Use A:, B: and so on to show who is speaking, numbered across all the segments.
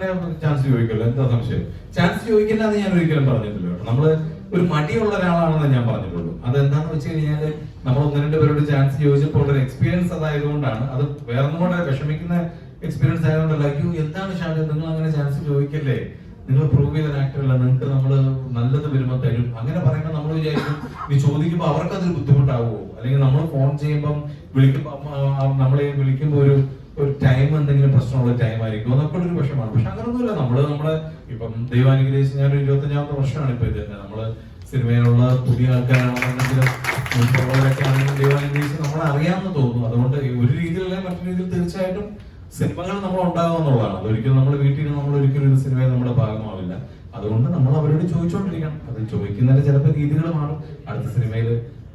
A: തന്നെ ചാൻസ് ചോദിക്കല്ലോ, എന്താ സംശയം? ചാൻസ് ചോദിക്കില്ല എന്ന് ഞാൻ ഒരിക്കലും പറഞ്ഞിട്ടില്ല. നമ്മള് ഒരു മടിയുള്ള ഒരാളാണെന്ന് ഞാൻ പറഞ്ഞിട്ടുള്ളൂ. അതെന്താന്ന് വെച്ച് കഴിഞ്ഞാല് നമ്മൾ ഒന്ന് രണ്ട് പേരോട് ചാൻസ് ചോദിച്ചപ്പോൾ ഒരു എക്സ്പീരിയൻസ് അതായതുകൊണ്ടാണ്. അത് വേറൊന്നും കൂടെ വിഷമിക്കുന്ന എക്സ്പീരിയൻസ് ആയതുകൊണ്ടല്ല. എന്താണ് ഷാജു നിങ്ങൾ അങ്ങനെ ചാൻസ് ചോദിക്കല്ലേ, നിങ്ങൾ പ്രൂവ് ചെയ്ത ആക്ടറല്ല, നിങ്ങൾക്ക് നമ്മള് നല്ലത് വരുമ്പോ തരും, അങ്ങനെ പറയുമ്പോൾ നമ്മൾ വിചാരിക്കും നീ ചോദിക്കുമ്പോൾ അവർക്ക് അതൊരു ബുദ്ധിമുട്ടാവുമോ, അല്ലെങ്കിൽ നമ്മൾ ഫോൺ ചെയ്യുമ്പം നമ്മളെ വിളിക്കുമ്പോൾ ഒരു ടൈം എന്തെങ്കിലും പ്രശ്നമുള്ള ടൈം ആയിരിക്കും, അതൊക്കെ ഒരു വിഷമാണ്. പക്ഷെ അങ്ങനൊന്നുമില്ല. നമ്മള് ഇപ്പം ദൈവാനുഗ്രഹിച്ച് ഞാൻ 25ാമത്തെ വർഷമാണ് ഇപ്പൊ ഇത് തന്നെ. നമ്മള് സിനിമയിലുള്ള പുതിയ ആൾക്കാരാണെന്നുണ്ടെങ്കിലും മുൻപുള്ളവരൊക്കെ ആണെങ്കിലും ദൈവാനുഗ്രഹിച്ച് നമ്മളെ അറിയാമെന്ന് തോന്നുന്നു. അതുകൊണ്ട് ഒരു രീതിയിലല്ല മറ്റു രീതിയിൽ തീർച്ചയായിട്ടും സിനിമകൾ നമ്മൾ ഉണ്ടാകും എന്നുള്ളതാണ്. അതൊരിക്കലും നമ്മൾ വീട്ടിൽ നമ്മൾ ഒരിക്കലും ഒരു സിനിമയിൽ നമ്മുടെ ഭാഗമാവില്ല. അതുകൊണ്ട് നമ്മൾ അവരോട് ചോദിച്ചുകൊണ്ടിരിക്കണം. അത് ചോദിക്കുന്നതിന്റെ ചിലപ്പോൾ രീതികൾ മാറും. അടുത്ത സിനിമയിൽ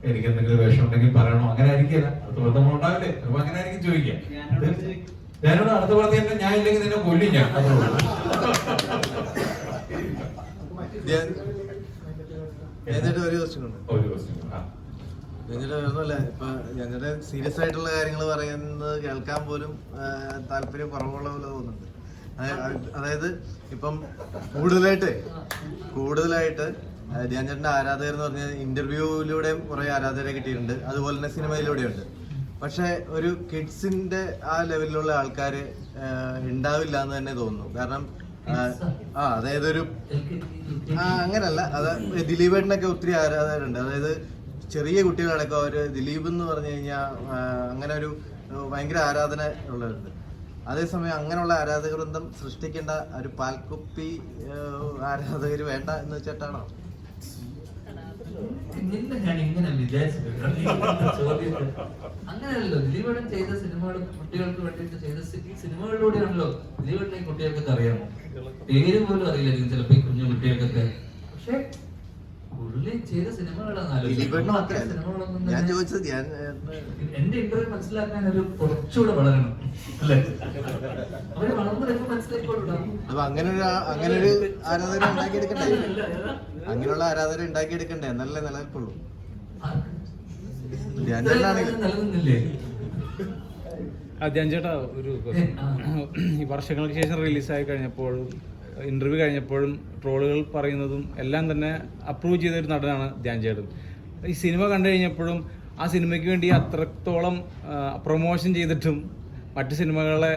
A: എനിക്ക് എന്തെങ്കിലും വേഷം ഉണ്ടെങ്കിൽ പറയണോ, അങ്ങനെ ആയിരിക്കില്ല. അടുത്ത നമ്മൾ ഉണ്ടാവില്ലേ, അപ്പൊ അങ്ങനെ ആയിരിക്കും ചോദിക്കാം. ഞാനോട് അടുത്ത പറഞ്ഞ ഞാൻ ഇല്ലെങ്കിൽ നിന്നെ കൊല്ലും ഞാൻ.
B: ഞങ്ങളുടെ സീരിയസ് ആയിട്ടുള്ള കാര്യങ്ങൾ പറയുന്നത് കേൾക്കാൻ പോലും താല്പര്യം കുറവുള്ള പോലെ തോന്നുന്നുണ്ട്. അതായത് ഇപ്പം കൂടുതലായിട്ട് ധ്യാൻ ചേട്ടൻ്റെ ആരാധകർ എന്ന് പറഞ്ഞാൽ ഇന്റർവ്യൂയിലൂടെയും കുറെ ആരാധകരെ കിട്ടിയിട്ടുണ്ട്, അതുപോലെ തന്നെ സിനിമയിലൂടെയുണ്ട്. പക്ഷെ ഒരു കിഡ്സിന്റെ ആ ലെവലിലുള്ള ആൾക്കാർ ഉണ്ടാവില്ല എന്ന് തന്നെ തോന്നുന്നു. കാരണം അതായത് അങ്ങനല്ല, ദിലീപേട്ടനൊക്കെ ഒത്തിരി ആരാധകരുണ്ട്. അതായത് ചെറിയ കുട്ടികളടക്കം അവര് ദിലീപ് എന്ന് പറഞ്ഞു കഴിഞ്ഞാൽ അങ്ങനെ ഒരു ഭയങ്കര ആരാധന ഉള്ളവരുണ്ട്. അതേസമയം അങ്ങനെയുള്ള ആരാധക വൃന്ദം സൃഷ്ടിക്കേണ്ട ഒരു പാൽക്കുപ്പി ആരാധകർ വേണ്ട എന്ന് വെച്ചിട്ടാണോ?
C: ഞാൻ ഇങ്ങനെ അങ്ങനെയല്ലോ. ദിലീപേട്ടൻ ചെയ്ത സിനിമകളും കുട്ടികൾക്ക് വേണ്ടിയിട്ട് ചെയ്ത സിനിമകളിലൂടെയാണല്ലോ ദിലീപേട്ടനെ കുട്ടികൾക്കൊക്കെ അറിയാമോ? പേര് പോലും അറിയില്ലായിരിക്കും ചിലപ്പോ ഈ കുഞ്ഞു കുട്ടികൾക്കൊക്കെ. പക്ഷെ ചെയ്ത സിനിമകളൊന്നും എന്റെ ഇന്റർവ്യൂ മനസ്സിലാക്കാൻ ഒരു കുറച്ചുകൂടെ വളരണം അല്ലേ? അവര് വളർന്നു മനസ്സിലാക്കിക്കൊള്ളൂ.
B: അങ്ങനൊരു ആരാധന ഉണ്ടാക്കിയെടുക്കണ്ടേ, അങ്ങനെയുള്ള ആരാധന ഉണ്ടാക്കിയെടുക്കണ്ടേ, എന്നല്ലേ നിലനിൽപ്പുള്ളൂ.
C: നിലനിന്നില്ലേ?
D: ധ്യാൻ ചേട്ടാ, ഒരു ഈ വർഷങ്ങൾക്ക് ശേഷം റിലീസായി കഴിഞ്ഞപ്പോഴും ഇന്റർവ്യൂ കഴിഞ്ഞപ്പോഴും ട്രോളുകൾ പറയുന്നതും എല്ലാം തന്നെ അപ്രൂവ് ചെയ്തൊരു നടനാണ് ധ്യാൻ ചേട്ടൻ. ഈ സിനിമ കണ്ടു കഴിഞ്ഞപ്പോഴും ആ സിനിമയ്ക്ക് വേണ്ടി അത്രത്തോളം പ്രൊമോഷൻ ചെയ്തിട്ടും മറ്റു സിനിമകളെ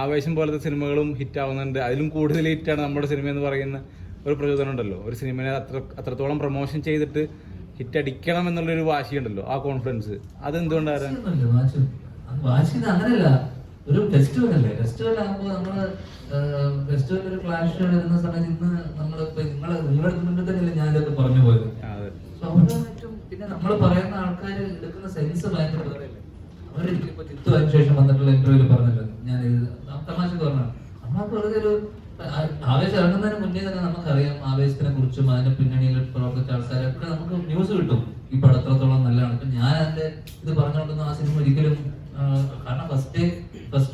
D: ആവേശം പോലത്തെ സിനിമകളും ഹിറ്റാവുന്നുണ്ട്. അതിലും കൂടുതൽ ഹിറ്റാണ് നമ്മുടെ സിനിമ എന്ന് പറയുന്ന ഒരു പ്രചോദനം ഉണ്ടല്ലോ. ഒരു സിനിമയെ അത്രത്തോളം പ്രൊമോഷൻ ചെയ്തിട്ട് ഹിറ്റ് അടിക്കണം എന്നുള്ളൊരു വാശിയുണ്ടല്ലോ, ആ കോൺഫിഡൻസ്, അതെന്തുകൊണ്ടാണ്?
C: അങ്ങനെയല്ല, ഒരു ഫെസ്റ്റിവൽ അല്ലേ. ഫെസ്റ്റിവൽ ആകുമ്പോൾ നമ്മള് ഫെസ്റ്റിവൽ ഒരു ക്ലാഷ് വരുന്ന സമയത്ത് ഇന്ന് നമ്മളിപ്പോ നിങ്ങളുടെ മുന്നിൽ തന്നെയല്ലേ ഞാൻ ഇതൊക്കെ പറഞ്ഞു പോയത്. സ്വാഭാവികമായിട്ടും പിന്നെ നമ്മൾ പറയുന്ന ആൾക്കാർ എടുക്കുന്ന സെൻസ് ഭയങ്കര വേറെയല്ലേ. അവർ ഇപ്പൊ ചിത്തു അതിന് ശേഷം വന്നിട്ടുള്ള ഇന്റർവ്യൂല് പറഞ്ഞല്ലോ, ഞാൻ തമാശക്ക് പറഞ്ഞാണ്, നമ്മളൊക്കെ വെറുതെ ഒരു ആവേശം ഇറങ്ങുന്നതിന് മുന്നേ തന്നെ നമുക്കറിയാം ആവേശത്തിനെ കുറിച്ചും അതിന്റെ പിന്നണിയിൽ പ്രവർത്തിച്ച ആൾക്കാരൊക്കെ നമുക്ക് ന്യൂസ് കിട്ടും ഈ പടം എത്രത്തോളം നല്ലതാണ്. ഇപ്പൊ ഞാൻ അതിന്റെ ഇത് പറഞ്ഞുകൊണ്ടൊന്നും ആ സിനിമ ഒരിക്കലും, കാരണം ഫസ്റ്റ്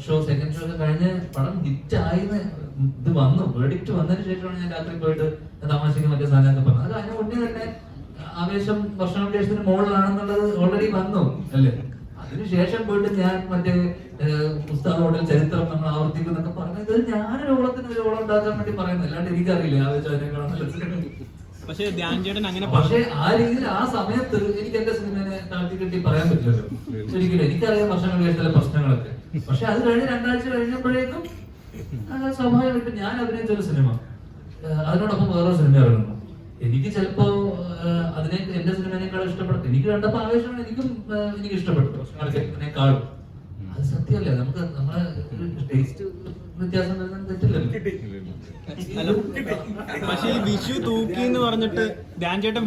C: ഷോ സെക്കൻഡ് ഷോ ഒക്കെ കഴിഞ്ഞ് പടം ഹിറ്റ് ആയിന്ന് ഇത് വന്നു, വേർഡിക്റ്റ് വന്നതിന് ശേഷമാണ് ഞാൻ രാത്രി പോയിട്ട് തമാശക്ക് മറ്റേ സാധനമൊക്കെ പറഞ്ഞത്. അത് അതിന് മുന്നേ തന്നെ ആവേശം വർഷാവേശത്തിന് മുകളിലാണെന്നുള്ളത് ഓൾറെഡി വന്നു അല്ലേ. അതിനുശേഷം പോയിട്ട് ഞാൻ മറ്റേ പുസ്തകങ്ങളുടെ ചരിത്രം നമ്മൾ ആവർത്തിക്കുന്നൊക്കെ പറഞ്ഞത് ഞാനൊരു ഓളത്തിന് ഓളം ഉണ്ടാക്കാൻ വേണ്ടി പറയുന്നത്, അല്ലാണ്ട് എനിക്കറിയില്ല ആവേശം അതിനേക്കാളും നല്ല.
D: പക്ഷേ ധ്യാൻ ചേട്ടൻ അങ്ങനെ,
C: പക്ഷെ ആ രീതിയിൽ ആ സമയത്ത് എനിക്ക് എന്റെ സിനിമയെ താഴ്ത്തി കെട്ടി പറയാൻ പറ്റില്ലല്ലോ ഒരിക്കലും. എനിക്കറിയാം വർഷങ്ങളുടെ പ്രശ്നങ്ങളൊക്കെ. പക്ഷെ അത് കഴിഞ്ഞ് 2 ആഴ്ച കഴിഞ്ഞപ്പോഴേക്കും സ്വാഭാവികമായിട്ടും ഞാൻ അഭിനയിച്ച ഒരു സിനിമ, അതിനോടൊപ്പം വേറൊരു സിനിമ ഇറങ്ങുന്നു. എനിക്ക് ചിലപ്പോ അതിനെ എന്റെ സിനിമേനേക്കാളും ഇഷ്ടപ്പെട്ടു. എനിക്ക് കണ്ടപ്പോ ആവേശമാണ് എനിക്ക് ഇഷ്ടപ്പെട്ടു വർഷങ്ങളേക്കാളും. അത് സത്യമല്ലേ, നമുക്ക് നമ്മളെ ടേസ്റ്റ് വ്യത്യാസം വരുന്നത് തെറ്റില്ലല്ലോ.
D: പക്ഷേ ഈ വിഷു തൂക്കി എന്ന് പറഞ്ഞിട്ട് ധ്യാൻ ചേട്ടൻ